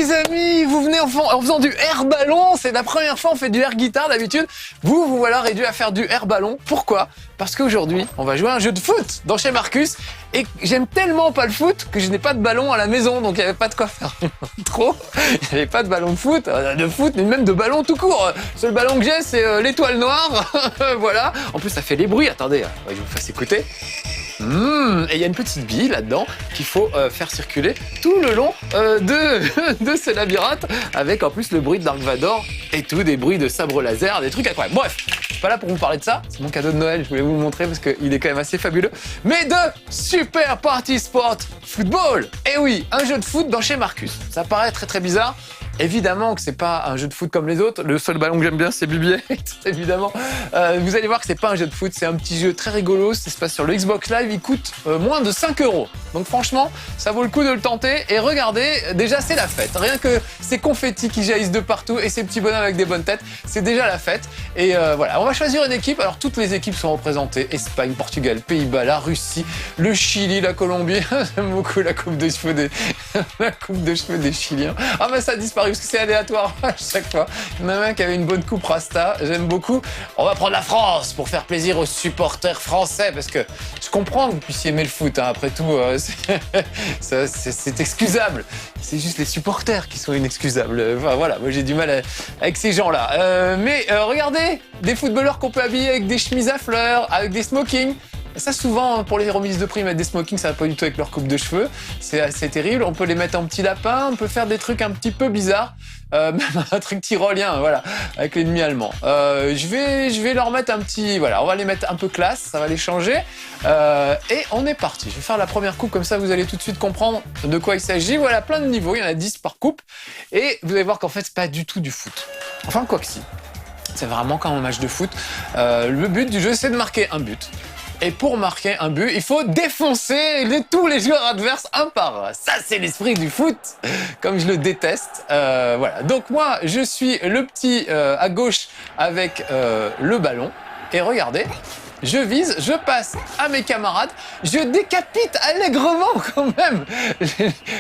les amis, vous venez en faisant du air ballon, c'est la première fois on fait du air guitare d'habitude. Vous voilà réduit à faire du air ballon. Pourquoi? Parce qu'aujourd'hui, on va jouer à un jeu de foot dans chez Marcus. Et j'aime tellement pas le foot que je n'ai pas de ballon à la maison, donc il n'y avait pas de quoi faire trop. Il n'y avait pas de ballon de foot, mais même de ballon tout court. Le seul ballon que j'ai, c'est l'étoile noire. Voilà. En plus, ça fait les bruits. Attendez, je vous fasse écouter. Et il y a une petite bille là-dedans qu'il faut faire circuler tout le long de ce labyrinthe, avec en plus le bruit de Dark Vador et tout, des bruits de sabre laser, des trucs incroyables. Bref, je suis pas là pour vous parler de ça, c'est mon cadeau de Noël, je voulais vous le montrer parce qu'il est quand même assez fabuleux. Mais de Super Party Sport Football. Et oui, un jeu de foot dans chez Marcus. Ça paraît très très bizarre. Évidemment que c'est pas un jeu de foot comme les autres. Le seul ballon que j'aime bien, c'est BB-8, évidemment. Vous allez voir que c'est pas un jeu de foot, c'est un petit jeu très rigolo. Ça se passe sur le Xbox Live. Il coûte moins de 5 €. Donc franchement, ça vaut le coup de le tenter. Et regardez, déjà c'est la fête. Rien que ces confettis qui jaillissent de partout et ces petits bonhommes avec des bonnes têtes, c'est déjà la fête. Et voilà, on va choisir une équipe. Alors toutes les équipes sont représentées: Espagne, Portugal, Pays-Bas, la Russie, le Chili, la Colombie. J'aime beaucoup la coupe de cheveux des Chiliens. Ah mais ça a disparu parce que c'est aléatoire à chaque fois. Il y en a un qui avait une bonne coupe rasta, j'aime beaucoup. On va prendre la France pour faire plaisir aux supporters français, parce que je comprends que vous puissiez aimer le foot, hein. Après tout, c'est excusable. C'est juste les supporters qui sont inexcusables. Enfin voilà, moi j'ai du mal avec ces gens-là. Mais regardez, des footballeurs qu'on peut habiller avec des chemises à fleurs, avec des smokings. Ça, souvent, pour les remises de prix, mettre des smokings, ça va pas du tout avec leur coupe de cheveux. C'est assez terrible. On peut les mettre en petit lapin, on peut faire des trucs un petit peu bizarres. Même un truc tyrolien, voilà, avec l'ennemi allemand. Je vais leur mettre un petit... Voilà, on va les mettre un peu classe, ça va les changer. Et on est parti. Je vais faire la première coupe, comme ça vous allez tout de suite comprendre de quoi il s'agit. Voilà, plein de niveaux, il y en a 10 par coupe. Et vous allez voir qu'en fait, c'est pas du tout du foot. Enfin, quoi que si. C'est vraiment comme un match de foot. Le but du jeu, c'est de marquer un but. Et pour marquer un but, il faut défoncer tous les joueurs adverses un par un. Ça, c'est l'esprit du foot, comme je le déteste. Voilà. Donc moi, je suis le petit à gauche avec le ballon. Et regardez, je vise, je passe à mes camarades, je décapite allègrement quand même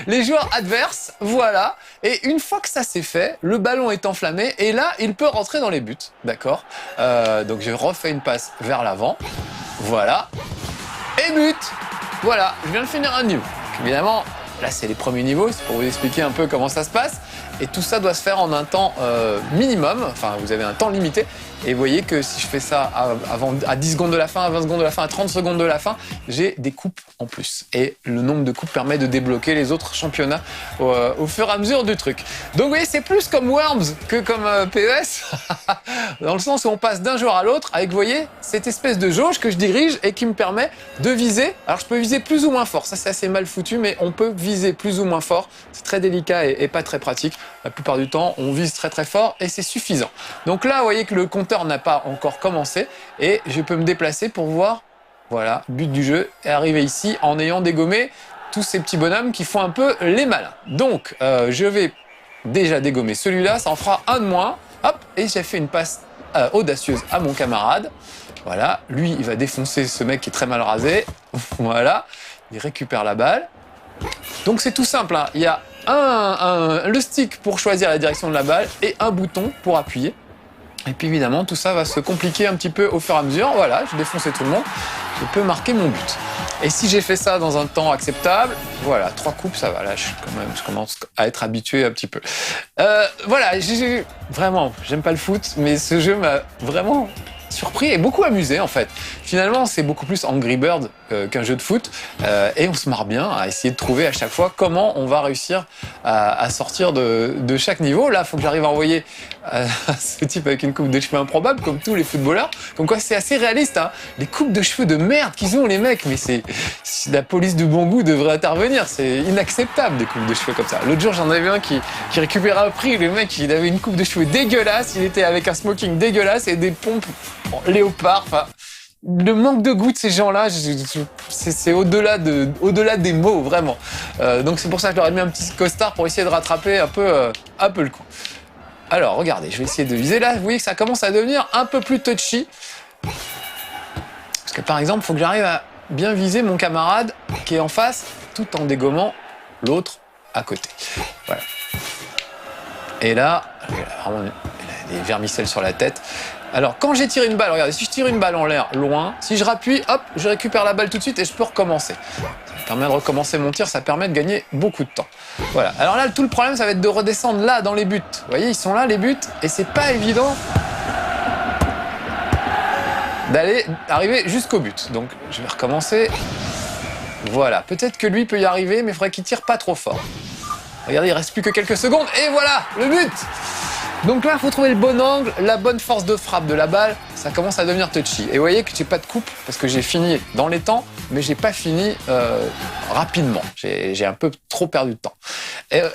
les joueurs adverses, voilà. Et une fois que ça c'est fait, le ballon est enflammé et là, il peut rentrer dans les buts, d'accord. Donc je refais une passe vers l'avant, voilà. Et but. Voilà, je viens de finir un niveau. Évidemment, là c'est les premiers niveaux, c'est pour vous expliquer un peu comment ça se passe. Et tout ça doit se faire en un temps minimum, enfin vous avez un temps limité. Et vous voyez que si je fais ça à 10 secondes de la fin, à 20 secondes de la fin, à 30 secondes de la fin, j'ai des coupes en plus. Et le nombre de coupes permet de débloquer les autres championnats au fur et à mesure du truc. Donc vous voyez, c'est plus comme Worms que comme PES, dans le sens où on passe d'un joueur à l'autre avec, vous voyez, cette espèce de jauge que je dirige et qui me permet de viser. Alors je peux viser plus ou moins fort, ça c'est assez mal foutu, mais on peut viser plus ou moins fort. C'est très délicat et pas très pratique. La plupart du temps, on vise très très fort et c'est suffisant. Donc là, vous voyez que le compteur n'a pas encore commencé et je peux me déplacer pour voir, voilà, but du jeu, et arriver ici en ayant dégommé tous ces petits bonhommes qui font un peu les malins. Donc, je vais déjà dégommer celui-là, ça en fera un de moins, hop, et j'ai fait une passe audacieuse à mon camarade. Voilà, lui, il va défoncer ce mec qui est très mal rasé. Voilà, il récupère la balle. Donc c'est tout simple, hein. Il y a le stick pour choisir la direction de la balle et un bouton pour appuyer. Et puis évidemment, tout ça va se compliquer un petit peu au fur et à mesure. Voilà, j'ai défoncé tout le monde, je peux marquer mon but. Et si j'ai fait ça dans un temps acceptable, voilà, 3 coupes, ça va. Là, je commence à être habitué un petit peu. Voilà, vraiment, j'aime pas le foot, mais ce jeu m'a vraiment surpris et beaucoup amusé en fait. Finalement, c'est beaucoup plus Angry Bird qu'un jeu de foot et on se marre bien à essayer de trouver à chaque fois comment on va réussir à sortir de chaque niveau. Là, il faut que j'arrive à envoyer ce type avec une coupe de cheveux improbable, comme tous les footballeurs. Comme quoi, c'est assez réaliste, hein. Les coupes de cheveux de merde qu'ils ont, les mecs, mais la police du bon goût devrait intervenir. C'est inacceptable, des coupes de cheveux comme ça. L'autre jour, j'en avais un qui récupérait un prix. Le mec, il avait une coupe de cheveux dégueulasse. Il était avec un smoking dégueulasse et des pompes léopard. Enfin, le manque de goût de ces gens-là, c'est au-delà des mots, vraiment. Donc c'est pour ça que je leur ai mis un petit costard pour essayer de rattraper un peu le coup. Alors, regardez, je vais essayer de viser là. Vous voyez que ça commence à devenir un peu plus touchy. Parce que par exemple, il faut que j'arrive à bien viser mon camarade qui est en face, tout en dégommant l'autre à côté. Voilà. Et là, il a vraiment des vermicelles sur la tête. Alors, quand j'ai tiré une balle, regardez, si je tire une balle en l'air loin, si je rappuie, hop, je récupère la balle tout de suite et je peux recommencer. Ça permet de recommencer mon tir, ça permet de gagner beaucoup de temps. Voilà. Alors là, tout le problème, ça va être de redescendre là, dans les buts. Vous voyez, ils sont là, les buts, et c'est pas évident d'arriver jusqu'au but. Donc, je vais recommencer. Voilà. Peut-être que lui peut y arriver, mais il faudrait qu'il tire pas trop fort. Regardez, il reste plus que quelques secondes, et voilà, le but! Donc là, il faut trouver le bon angle, la bonne force de frappe de la balle. Ça commence à devenir touchy. Et vous voyez que j'ai pas de coupe parce que j'ai fini dans les temps, mais j'ai pas fini rapidement. J'ai un peu trop perdu de temps.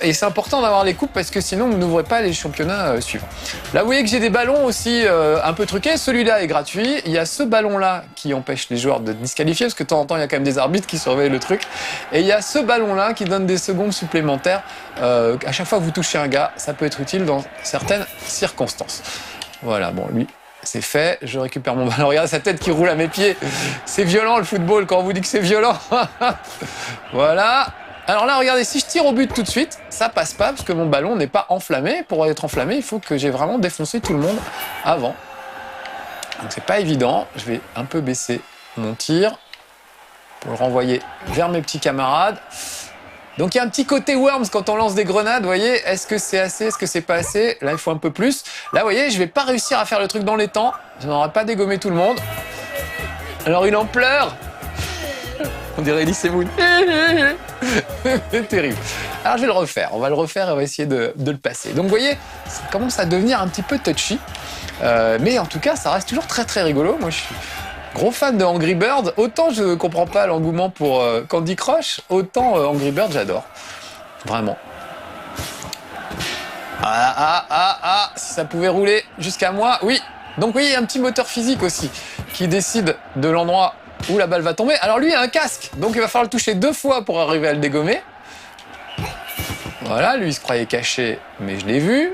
Et c'est important d'avoir les coupes parce que sinon, vous n'ouvrez pas les championnats suivants. Là, vous voyez que j'ai des ballons aussi un peu truqués. Celui-là est gratuit. Il y a ce ballon-là qui empêche les joueurs de disqualifier parce que de temps en temps, il y a quand même des arbitres qui surveillent le truc. Et il y a ce ballon-là qui donne des secondes supplémentaires. À chaque fois que vous touchez un gars, ça peut être utile dans certaines circonstances. Voilà, bon, lui, c'est fait. Je récupère mon ballon. Regardez sa tête qui roule à mes pieds. C'est violent le football quand on vous dit que c'est violent. Voilà. Alors là, regardez, si je tire au but tout de suite, ça passe pas parce que mon ballon n'est pas enflammé. Pour être enflammé, il faut que j'ai vraiment défoncé tout le monde avant. Donc c'est pas évident. Je vais un peu baisser mon tir pour le renvoyer vers mes petits camarades. Donc il y a un petit côté Worms quand on lance des grenades, vous voyez, est-ce que c'est assez, est-ce que c'est pas assez? Là, il faut un peu plus. Là, vous voyez, je vais pas réussir à faire le truc dans les temps. Je n'aurai pas dégommé tout le monde. Alors il en pleure. On dirait Elise Moon. C'est terrible. Alors je vais le refaire. On va le refaire et on va essayer de le passer. Donc vous voyez, ça commence à devenir un petit peu touchy. Mais en tout cas, ça reste toujours très très rigolo. Moi, je suis gros fan de Angry Birds. Autant je comprends pas l'engouement pour Candy Crush, autant Angry Birds j'adore. Vraiment. Si ça pouvait rouler jusqu'à moi, oui. Donc oui, il y a un petit moteur physique aussi qui décide de l'endroit où la balle va tomber. Alors lui a un casque, donc il va falloir le toucher 2 fois pour arriver à le dégommer. Voilà, lui il se croyait caché, mais je l'ai vu.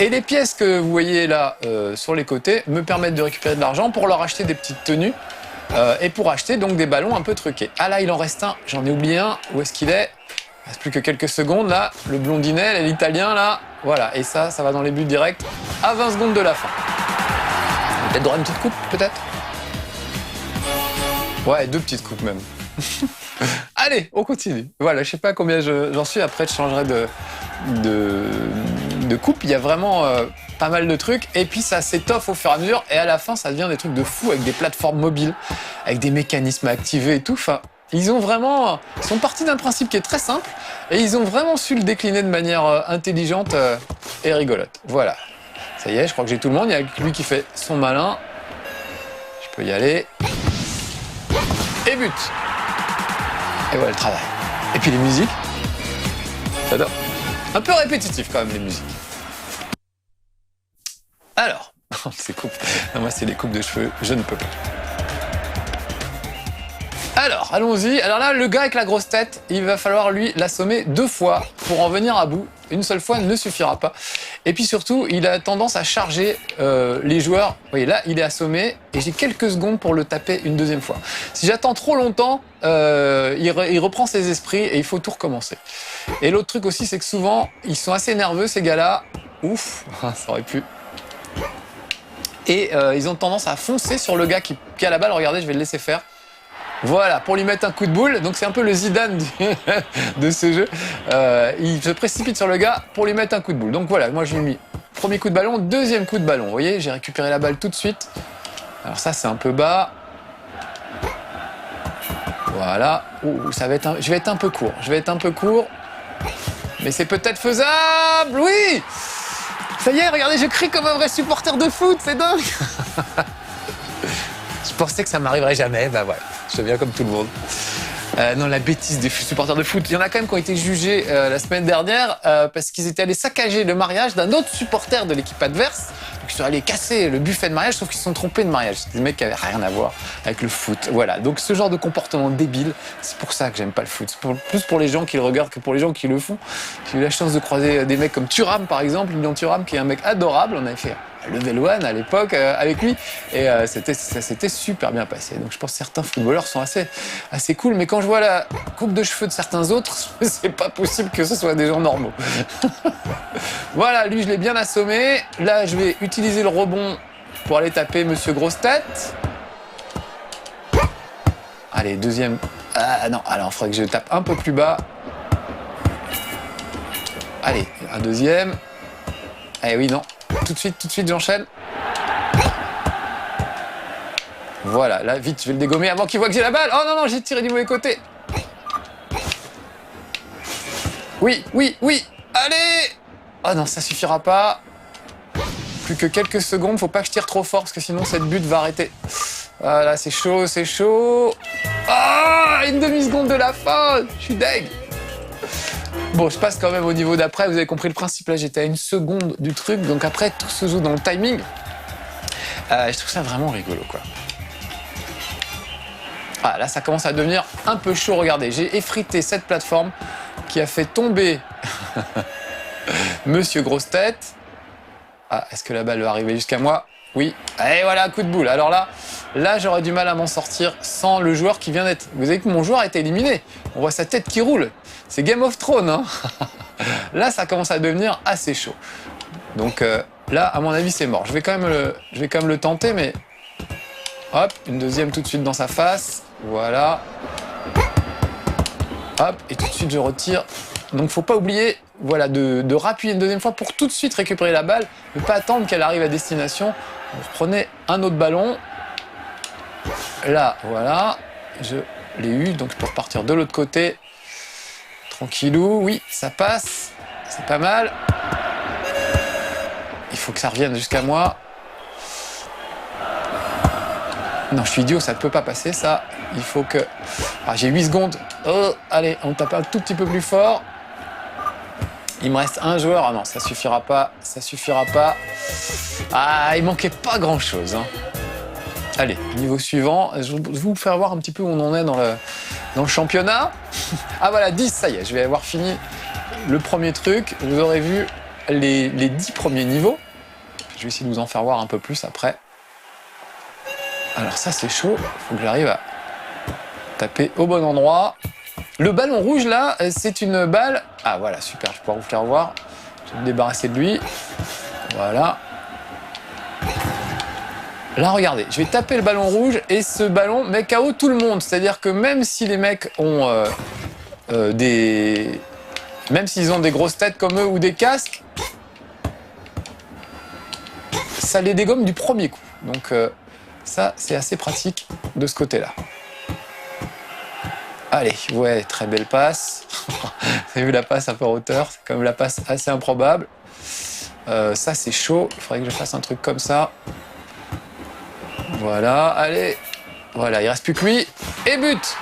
Et les pièces que vous voyez là sur les côtés me permettent de récupérer de l'argent pour leur acheter des petites tenues et pour acheter donc des ballons un peu truqués. Ah là, il en reste un, j'en ai oublié un. Où est-ce qu'il est? Il reste plus que quelques secondes là. Le blondinet, l'italien là. Voilà, et ça va dans les buts directs à 20 secondes de la fin. Peut-être droit à une petite coupe, peut-être? Ouais, 2 petites coupes même. Allez, on continue. Voilà, je sais pas combien j'en suis. Après, je changerai de coupe. Il y a vraiment pas mal de trucs. Et puis, ça s'étoffe au fur et à mesure. Et à la fin, ça devient des trucs de fou avec des plateformes mobiles, avec des mécanismes à activer et tout. Enfin, ils sont partis d'un principe qui est très simple. Et ils ont vraiment su le décliner de manière intelligente et rigolote. Voilà. Ça y est, je crois que j'ai tout le monde. Il y a lui qui fait son malin. Je peux y aller. Et but. Et voilà le travail. Et puis les musiques. J'adore. Un peu répétitif quand même les musiques. Alors, ces coupes. Non, moi c'est les coupes de cheveux, je ne peux pas. Alors, allons-y. Alors là, le gars avec la grosse tête, il va falloir lui l'assommer 2 fois pour en venir à bout. Une seule fois ne suffira pas. Et puis surtout, il a tendance à charger les joueurs. Vous voyez, là, il est assommé et j'ai quelques secondes pour le taper une 2e fois. Si j'attends trop longtemps, il reprend ses esprits et il faut tout recommencer. Et l'autre truc aussi, c'est que souvent, ils sont assez nerveux, ces gars-là. Ouf, ça aurait pu. Et ils ont tendance à foncer sur le gars qui a la balle. Regardez, je vais le laisser faire. Voilà, pour lui mettre un coup de boule. Donc c'est un peu le Zidane de ce jeu. Il se précipite sur le gars pour lui mettre un coup de boule. Donc voilà, moi j'ai mis premier coup de ballon, 2e coup de ballon. Vous voyez, j'ai récupéré la balle tout de suite. Alors ça, c'est un peu bas. Voilà. Ouh, je vais être un peu court. Mais c'est peut-être faisable. Oui. Ça y est, regardez, je crie comme un vrai supporter de foot. C'est dingue. Je pensais que ça m'arriverait jamais, bah ouais, je deviens comme tout le monde. Non, la bêtise des supporters de foot. Il y en a quand même qui ont été jugés la semaine dernière parce qu'ils étaient allés saccager le mariage d'un autre supporter de l'équipe adverse. Donc ils sont allés casser le buffet de mariage, sauf qu'ils se sont trompés de mariage. C'est des mecs qui avaient rien à voir avec le foot. Voilà, donc ce genre de comportement débile, c'est pour ça que j'aime pas le foot. C'est plus pour les gens qui le regardent que pour les gens qui le font. J'ai eu la chance de croiser des mecs comme Thuram, par exemple, Lilian Thuram, qui est un mec adorable. On avait fait level 1 à l'époque avec lui. Et ça s'était super bien passé. Donc je pense que certains footballeurs sont assez cool. Mais quand je vois la coupe de cheveux de certains autres, c'est pas possible que ce soit des gens normaux. Voilà, lui je l'ai bien assommé. Là je vais utiliser le rebond pour aller taper Monsieur Grosse Tête. Allez, deuxième. Ah non, alors il faudrait que je tape un peu plus bas. Allez, un deuxième. Eh oui, non. Tout de suite, j'enchaîne. Voilà, là, vite, je vais le dégommer avant qu'il voit que j'ai la balle. Oh non, non, j'ai tiré du mauvais côté. Oui. Allez! Oh non, ça suffira pas. Plus que quelques secondes, faut pas que je tire trop fort parce que sinon cette butte va arrêter. Voilà, c'est chaud. Ah, une demi-seconde de la fin. Je suis deg. Bon, je passe quand même au niveau d'après. Vous avez compris le principe. Là, j'étais à une seconde du truc. Donc après, tout se joue dans le timing. Je trouve ça vraiment rigolo, quoi. Ah, là, ça commence à devenir un peu chaud. Regardez, j'ai effrité cette plateforme qui a fait tomber Monsieur Grosse Tête. Ah, est-ce que la balle va arriver jusqu'à moi? Oui. Et voilà, coup de boule. Alors là, j'aurais du mal à m'en sortir sans le joueur qui vient d'être... Vous savez que mon joueur a été éliminé. On voit sa tête qui roule. C'est Game of Thrones, hein. Là, ça commence à devenir assez chaud. Donc là, à mon avis, c'est mort. Je vais quand même le tenter, mais... Hop, une deuxième tout de suite dans sa face. Voilà. Hop, et tout de suite, je retire. Donc, faut pas oublier, voilà, de rappuyer une deuxième fois pour tout de suite récupérer la balle. Ne pas attendre qu'elle arrive à destination. Vous prenez un autre ballon. Là, voilà. Je l'ai eu, donc je peux repartir de l'autre côté. Tranquillou, oui, ça passe. C'est pas mal. Il faut que ça revienne jusqu'à moi. Non, je suis idiot, ça ne peut pas passer, ça. Il faut que... Ah, j'ai 8 secondes. Oh, allez, on tape un tout petit peu plus fort. Il me reste un joueur. Ah non, ça suffira pas. Ah, il manquait pas grand-chose, hein. Allez, niveau suivant. Je vais vous faire voir un petit peu où on en est dans le championnat. Ah voilà, 10, ça y est, je vais avoir fini le premier truc. Vous aurez vu les 10 premiers niveaux. Je vais essayer de vous en faire voir un peu plus après. Alors ça, c'est chaud. Il faut que j'arrive à taper au bon endroit. Le ballon rouge, là, c'est une balle... Ah voilà, super, je vais pouvoir vous faire voir. Je vais me débarrasser de lui. Voilà. Là, regardez, je vais taper le ballon rouge et ce ballon met KO tout le monde. C'est-à-dire que même si les mecs ont même s'ils ont des grosses têtes comme eux ou des casques, ça les dégomme du premier coup. Donc ça, c'est assez pratique de ce côté-là. Allez, ouais, très belle passe. Vous avez vu la passe un peu en hauteur, c'est quand même la passe assez improbable. Ça, c'est chaud. Il faudrait que je fasse un truc comme ça. Voilà, allez. Voilà, il reste plus que lui. Et but!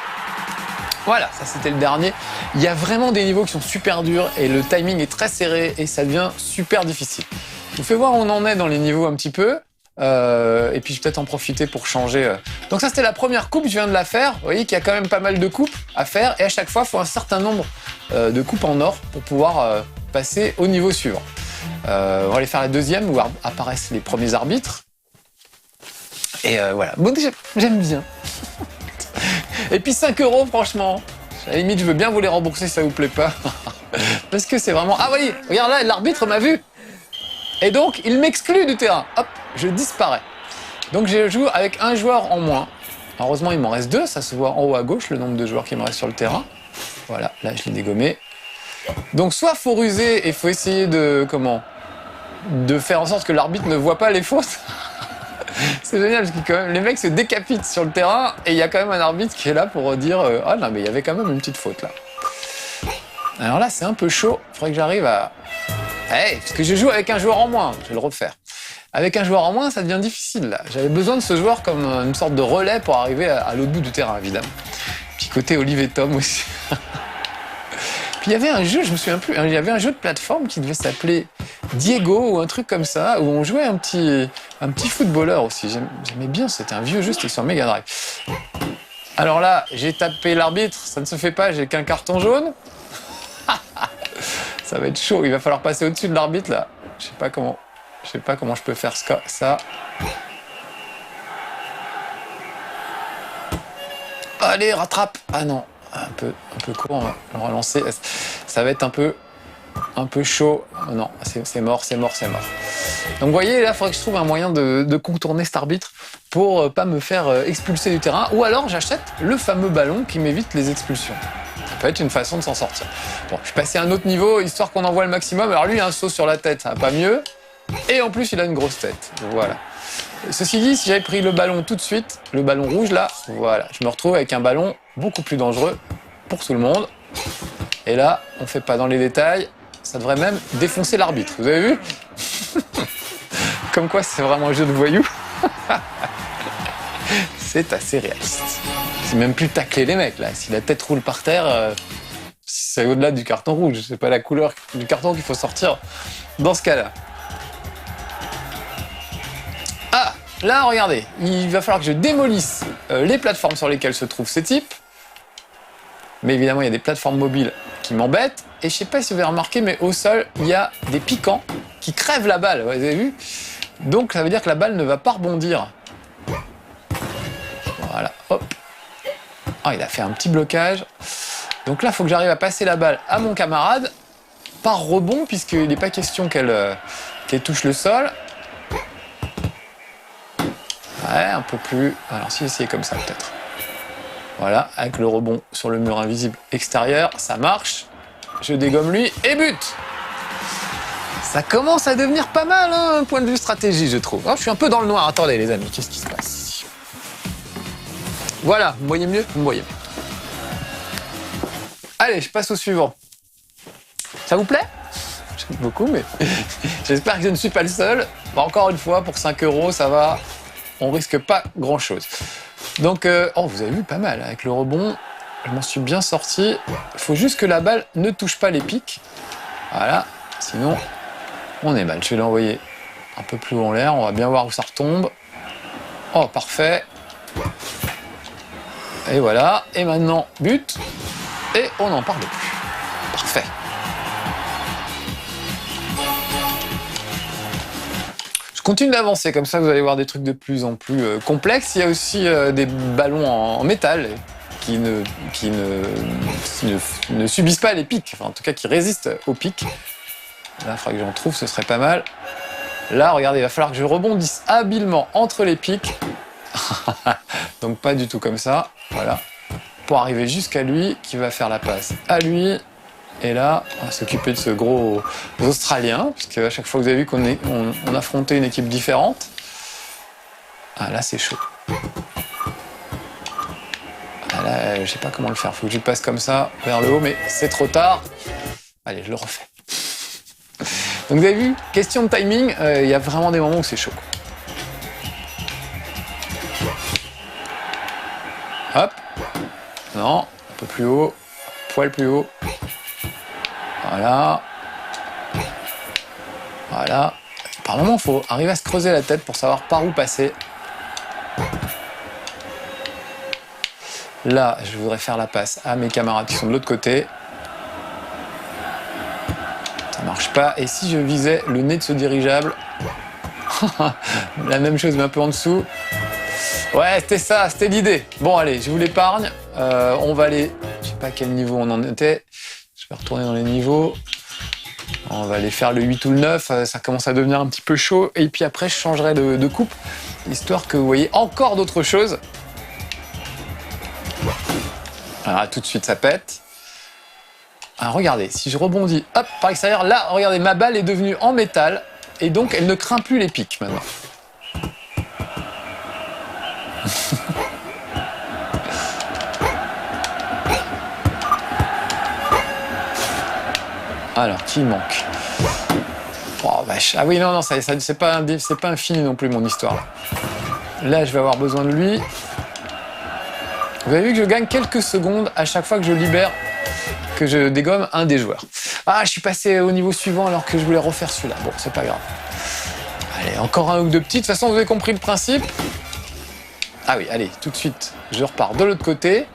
Voilà, ça c'était le dernier. Il y a vraiment des niveaux qui sont super durs et le timing est très serré et ça devient super difficile. Je vous fais voir où on en est dans les niveaux un petit peu. Et puis je vais peut-être en profiter pour changer. Donc ça c'était la première coupe, je viens de la faire. Vous voyez qu'il y a quand même pas mal de coupes à faire et à chaque fois il faut un certain nombre de coupes en or pour pouvoir passer au niveau suivant. On va aller faire la deuxième où apparaissent les premiers arbitres. Et voilà, bon, j'aime bien. Et puis 5 € franchement. À la limite je veux bien vous les rembourser si ça vous plaît pas. Parce que c'est vraiment... Ah oui, regarde là, l'arbitre m'a vu. Et donc il m'exclut du terrain. Hop, je disparais. Donc je joue avec un joueur en moins. Heureusement il m'en reste 2, ça se voit en haut à gauche le nombre de joueurs qui me restent sur le terrain. Voilà, là je l'ai dégommé. Donc soit faut ruser et faut essayer de faire en sorte que l'arbitre ne voit pas les fautes. C'est génial parce que quand même les mecs se décapitent sur le terrain et il y a quand même un arbitre qui est là pour dire ah non mais il y avait quand même une petite faute là. Alors là c'est un peu chaud, il faudrait que j'arrive à... Hey, parce que je joue avec un joueur en moins, je vais le refaire. Avec un joueur en moins, ça devient difficile là. J'avais besoin de ce joueur comme une sorte de relais pour arriver à l'autre bout du terrain évidemment. Puis côté Olivier Tom aussi. Puis il y avait un jeu, je me souviens plus, il y avait un jeu de plateforme qui devait s'appeler Diego ou un truc comme ça, où on jouait un petit footballeur aussi. J'aimais bien, c'était un vieux jeu, c'était sur Mega Drive. Alors là, j'ai tapé l'arbitre, ça ne se fait pas, j'ai qu'un carton jaune. Ça va être chaud, il va falloir passer au-dessus de l'arbitre là. Je sais pas comment. Je sais pas comment je peux faire ça. Allez, rattrape. Ah non, un peu court, on va le relancer. Ça va être un peu chaud. Oh non, c'est mort. Donc vous voyez, là, il faudrait que je trouve un moyen de contourner cet arbitre pour pas me faire expulser du terrain. Ou alors j'achète le fameux ballon qui m'évite les expulsions. Ça peut être une façon de s'en sortir. Bon, je suis passé à un autre niveau, histoire qu'on envoie le maximum. Alors lui, il a un saut sur la tête, ça va pas mieux. Et en plus, il a une grosse tête. Voilà. Ceci dit, si j'avais pris le ballon tout de suite, le ballon rouge là, voilà, je me retrouve avec un ballon beaucoup plus dangereux pour tout le monde. Et là, on fait pas dans les détails, ça devrait même défoncer l'arbitre. Vous avez vu? Comme quoi, c'est vraiment un jeu de voyous. C'est assez réaliste. C'est même plus tacler les mecs là. Si la tête roule par terre, c'est au-delà du carton rouge. C'est pas la couleur du carton qu'il faut sortir dans ce cas-là. Ah, là, regardez, il va falloir que je démolisse les plateformes sur lesquelles se trouvent ces types. Mais évidemment, il y a des plateformes mobiles qui m'embêtent. Et je sais pas si vous avez remarqué, mais au sol, il y a des piquants qui crèvent la balle. Vous avez vu? Donc, ça veut dire que la balle ne va pas rebondir. Voilà, hop. Ah, il a fait un petit blocage. Donc là, il faut que j'arrive à passer la balle à mon camarade par rebond, puisqu'il n'est pas question qu'elle touche le sol. Ouais, un peu plus. Alors, si j'essayais comme ça, peut-être. Voilà, avec le rebond sur le mur invisible extérieur, ça marche. Je dégomme lui et but. Ça commence à devenir pas mal, hein, point de vue stratégie, je trouve. Oh, je suis un peu dans le noir. Attendez, les amis, qu'est-ce qui se passe ici? Voilà, vous me voyez mieux? Vous me voyez mieux. Allez, je passe au suivant. Ça vous plaît? J'aime beaucoup, mais j'espère que je ne suis pas le seul. Bon, encore une fois, pour 5 €, ça va. On risque pas grand-chose. Donc, oh, vous avez vu, pas mal. Avec le rebond, je m'en suis bien sorti. Il faut juste que la balle ne touche pas les pics. Voilà, sinon, on est mal. Je vais l'envoyer un peu plus haut en l'air. On va bien voir où ça retombe. Oh, parfait. Et voilà. Et maintenant, but. Et on n'en parle plus. Parfait. Je continue d'avancer, comme ça vous allez voir des trucs de plus en plus complexes. Il y a aussi des ballons en métal qui ne subissent pas les pics, enfin en tout cas qui résistent aux pics. Là, il faudrait que j'en trouve, ce serait pas mal. Là, regardez, il va falloir que je rebondisse habilement entre les pics. Donc pas du tout comme ça, voilà. Pour arriver jusqu'à lui, qui va faire la passe à lui. Et là, on va s'occuper de ce gros Australien, puisque à chaque fois que vous avez vu qu'on affrontait une équipe différente. Ah là, c'est chaud. Ah là, je sais pas comment le faire. Faut que je passe comme ça, vers le haut, mais c'est trop tard. Allez, je le refais. Donc vous avez vu, question de timing, il y a vraiment des moments où c'est chaud. Hop. Non, un peu plus haut. Poil plus haut. Voilà. Voilà. Par moment, il faut arriver à se creuser la tête pour savoir par où passer. Là, je voudrais faire la passe à mes camarades qui sont de l'autre côté. Ça marche pas. Et si je visais le nez de ce dirigeable? La même chose, mais un peu en dessous. Ouais, c'était ça, c'était l'idée. Bon, allez, je vous l'épargne. On va aller... Je sais pas à quel niveau on en était. Je vais retourner dans les niveaux. On va aller faire le 8 ou le 9. Ça commence à devenir un petit peu chaud. Et puis après, je changerai de coupe, histoire que vous voyez encore d'autres choses. Alors, tout de suite, ça pète. Alors, regardez, si je rebondis, hop, par l'extérieur, là, regardez, ma balle est devenue en métal. Et donc, elle ne craint plus les pics, maintenant. Alors, qui manque? Oh, vache. Ah oui, non, c'est pas infini non plus, mon histoire. Là, je vais avoir besoin de lui. Vous avez vu que je gagne quelques secondes à chaque fois que je libère, que je dégomme un des joueurs. Ah, je suis passé au niveau suivant alors que je voulais refaire celui-là. Bon, c'est pas grave. Allez, encore un ou deux petits. De toute façon, vous avez compris le principe. Ah oui, allez, tout de suite, je repars de l'autre côté.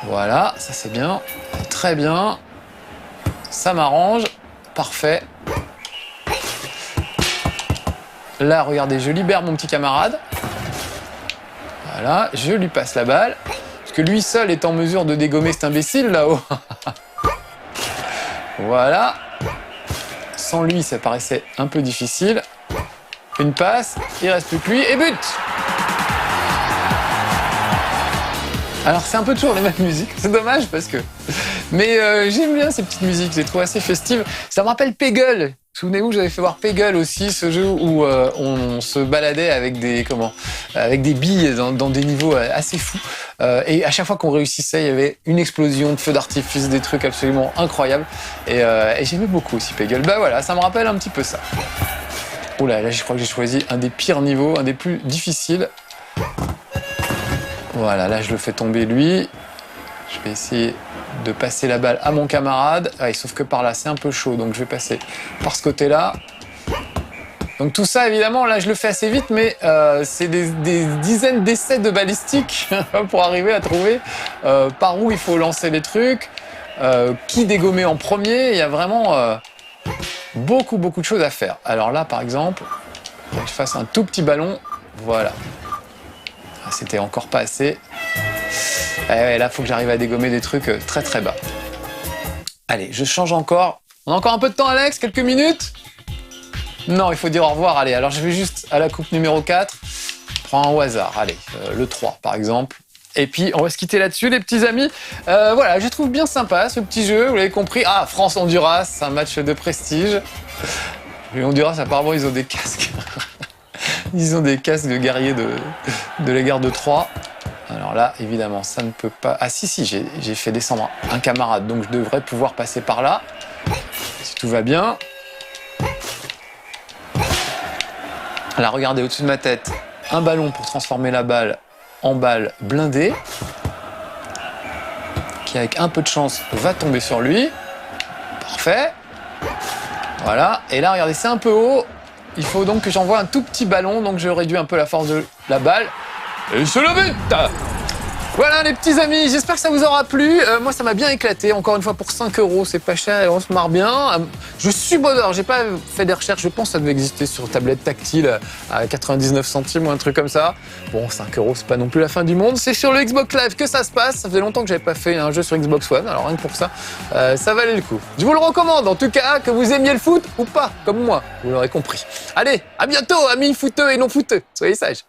Voilà, ça c'est bien. Très bien. Ça m'arrange. Parfait. Là, regardez, je libère mon petit camarade. Voilà, je lui passe la balle. Parce que lui seul est en mesure de dégommer cet imbécile là-haut. Voilà. Sans lui, ça paraissait un peu difficile. Une passe, il reste plus que lui et but! Alors c'est un peu toujours les mêmes musiques, c'est dommage parce que... Mais j'aime bien ces petites musiques, je les trouve assez festives. Ça me rappelle Peggle. Souvenez-vous, j'avais fait voir Peggle aussi, ce jeu où on se baladait avec des billes dans des niveaux assez fous. Et à chaque fois qu'on réussissait, il y avait une explosion de feux d'artifice, des trucs absolument incroyables. Et j'aimais beaucoup aussi Peggle. Bah voilà, ça me rappelle un petit peu ça. Oula, là je crois que j'ai choisi un des pires niveaux, un des plus difficiles. Voilà, là je le fais tomber lui. Je vais essayer de passer la balle à mon camarade. Ah, sauf que par là, c'est un peu chaud, donc je vais passer par ce côté-là. Donc tout ça, évidemment, là je le fais assez vite, mais c'est des dizaines d'essais de balistique pour arriver à trouver par où il faut lancer les trucs, qui dégommer en premier. Il y a vraiment beaucoup de choses à faire. Alors là, par exemple, il faut que je fasse un tout petit ballon. Voilà. C'était encore pas assez. Ouais, là, il faut que j'arrive à dégommer des trucs très bas. Allez, je change encore. On a encore un peu de temps, Alex? Quelques minutes? Non, il faut dire au revoir. Allez, alors je vais juste à la coupe numéro 4. Je prends un au hasard. Allez, le 3, par exemple. Et puis, on va se quitter là-dessus, les petits amis. Voilà, je trouve bien sympa ce petit jeu, vous l'avez compris. Ah, France-Honduras, c'est un match de prestige. Les Honduras, apparemment, ils ont des casques. Ils ont des casques de guerriers de la guerre de Troie. Alors là, évidemment, ça ne peut pas... Ah si, j'ai fait descendre un camarade, donc je devrais pouvoir passer par là, si tout va bien. Là, regardez, au-dessus de ma tête, un ballon pour transformer la balle en balle blindée, qui, avec un peu de chance, va tomber sur lui. Parfait. Voilà. Et là, regardez, c'est un peu haut. Il faut donc que j'envoie un tout petit ballon, donc je réduis un peu la force de la balle. Et c'est le but! Voilà les petits amis, j'espère que ça vous aura plu. Moi ça m'a bien éclaté, encore une fois pour 5 €, c'est pas cher et on se marre bien. Je suis bonheur, j'ai pas fait des recherches, je pense que ça devait exister sur tablette tactile à 99 centimes ou un truc comme ça. Bon, 5 €, c'est pas non plus la fin du monde. C'est sur le Xbox Live que ça se passe, ça faisait longtemps que j'avais pas fait un jeu sur Xbox One, alors rien que pour ça, ça valait le coup. Je vous le recommande, en tout cas, que vous aimiez le foot ou pas, comme moi, vous l'aurez compris. Allez, à bientôt amis footeux et non footeux, soyez sages.